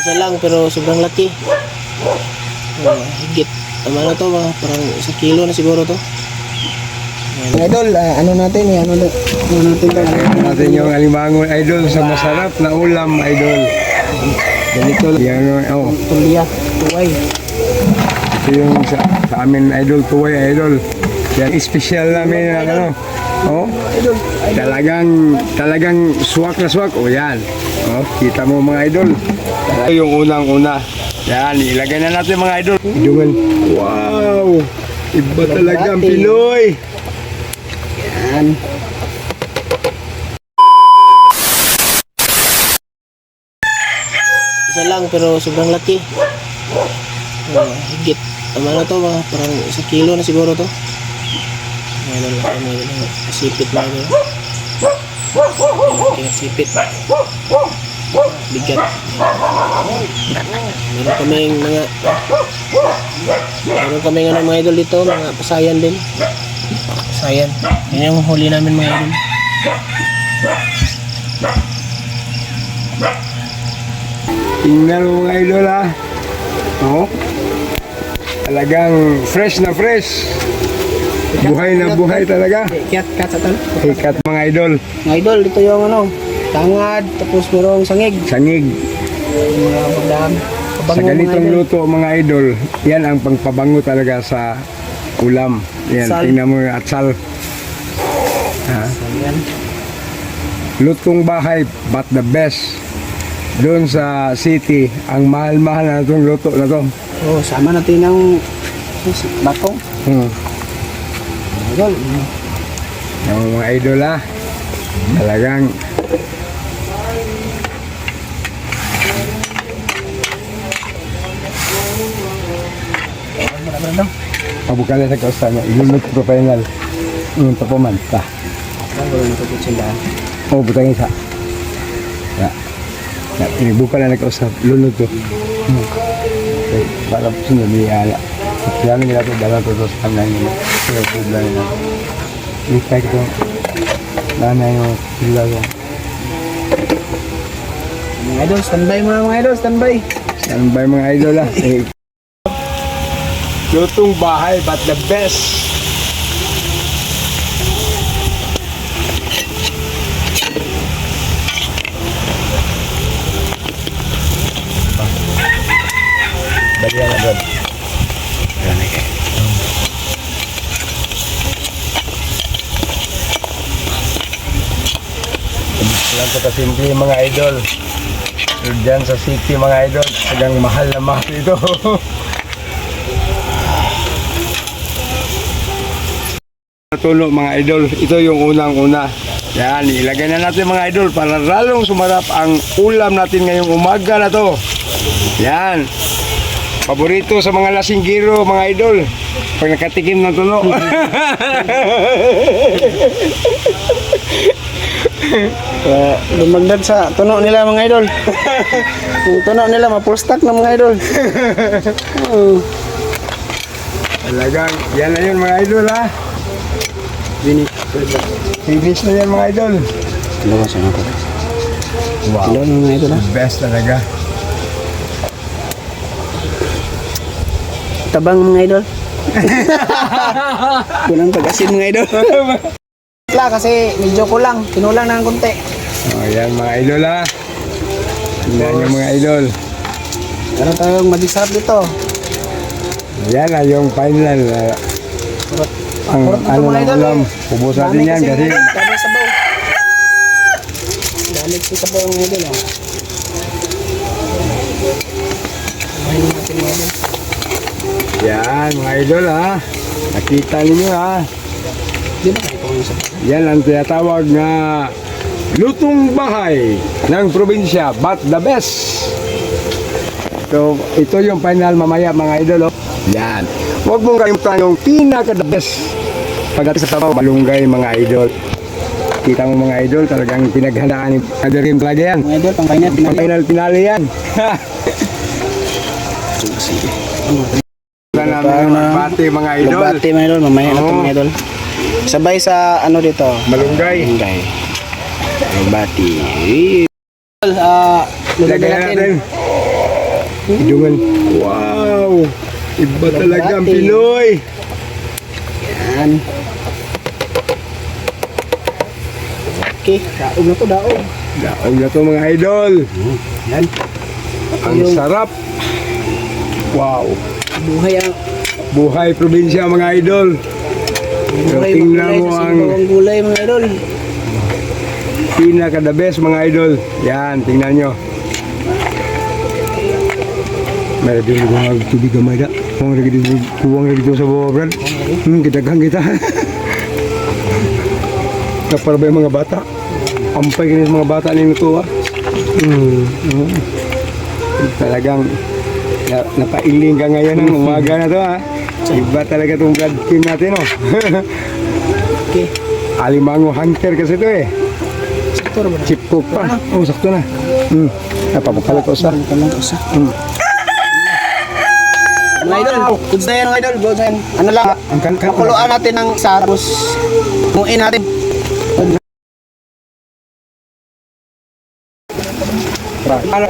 Isa lang pero sobrang laki. Higit. Tama na to, mga parang 1 kilo na siguro to. Idol, ano natin eh, ano natin to? Ano natin yung alimango idol sa masarap na ulam idol. Ganito yan, oh. Tuliya, tuway. Ito yung sa amin idol, tuway idol. Yan special namin ano. Oh. Talagang suwak na suwak. Oh yan. Oh, kita mo mga idol. Ito yung unang-una. Yan, ilagay na natin mga idol. Idol. Wow! Iba talaga ang Pinoy. Yan. Isa lang pero sobrang laki. Higit. Tama na to, mga parang 1 kilo na siguro to. Ngayon lang kami sipit na ito. Kaya sipit. Bigat. Meron kaming ano mga idol dito, mga pasayan din. Pasayan. Yan yung huli namin mga idol. Tingnan mo mga idol ha. Oh. Talagang fresh na fresh. Buhay na buhay talaga. Kat sa talo. Ikat mga idol. Mga idol, dito yung ano, tangad, tapos merong sangig. Sangig. Mga pagdaan. Sa ganitong luto mga idol, yan ang pangpabango talaga sa ulam. Yan, Atsal. tingnan mo yung atsal. Ha? Yan. Lutong bahay, but the best. Doon sa city, ang mahal-mahal na itong luto na to. Oh, sama natin ng batong. Idol. Yung mga idol ha, talagang pabukan na sa kausana, ilulot ko final. Ito po man, ta. Oh, butang isa. Ya. Ya, ini bukan na kausap, lulot ko. Okay, para po sunod niya. Kaya nila ito, dala ito sa kanay nila. Kaya ito, dala nila. Likay ko nanay yung sila ko. Mga idol, standby muna mga idol, standby. Standby mga idol ha. Lutong bahay but the best. Balian agad. Lang ko kasimple mga idol. Diyan sa city mga idol, sagang mahal na mahal ito. Tulo mga idol, ito yung unang-una. Yan, ilagay na natin mga idol para lalong sumarap ang ulam natin ngayong umaga na to. Yan. Paborito sa mga lasinggiro mga idol. Pag nakatikim ng tulo. Lumagdag sa tuno nila mga idol. Yung tuno nila mapulstak na mga idol. Talagang, yan na yun mga idol ha. Finish na yan mga idol. Dalawa sa ako. Wow. Dalawa na mga idol ha. Best talaga. Tabang mga idol. Kunang pag-asin mga idol. Kasi medyo kulang, kinulang na ng konti. Oh, yan mga idol ha. Tingnan nyo mga idol. Meron tayong mag-sarap dito. Yan na yung final. Ang ano ng ulam. Ubus natin yan kasi. Dami sabaw. Dami sabaw mga idol. Kumain natin mga idol. Yan mga idol ha. Nakita ninyo ha. Di ba kayo pang sabaw? Yan ang tinatawag na lutong bahay ng probinsya but the best. So ito yung final mamaya mga idol. Yan. Huwag mong kalimutan yung pinaka-the best. Pagdating sa sabaw, malunggay mga idol. Kita mo mga idol, talagang pinaghandaan ni Adrian talaga yan. Mga idol, Pang-final pinali yan. Wala namin yung magbati mga idol. Magbati mga idol, mamaya na ito mga idol. Sabay sa ano dito? Malunggay. Malunggay. Magbati. Lagay natin. Hidungan. Wow! Iba talaga ang Bugatti. Pinoy. Yan. Okay, daog na to, daog. Daog na to mga idol. Yan. Ang Yung sarap. Wow. buhay ang Buhay probinsya mga idol. buhay tingnan magulay mo sa ang- simbawang gulay mga idol. Pinaka the best mga idol. Yan, tingnan nyo. May din mga tubig gamay da. Kuwang lagi dito sa bawah, Brad. Kita kang kita. Para ba yung mga bata? Ampay kinis mga bata nito ah. Talagang napailing ka ngayon ng umaga na to ah. Iba talaga itong blood team natin oh. Okay. Alimango hunter kasi ito eh. Sakto na ba? Chip cook pa. Oh, sakto na. Napapapalit ko sa. Kalang usa. Mga idol, goods na yan mga idol, goods na yan. Ano lang, pakuluan natin ng isa, tapos muin natin. Ano?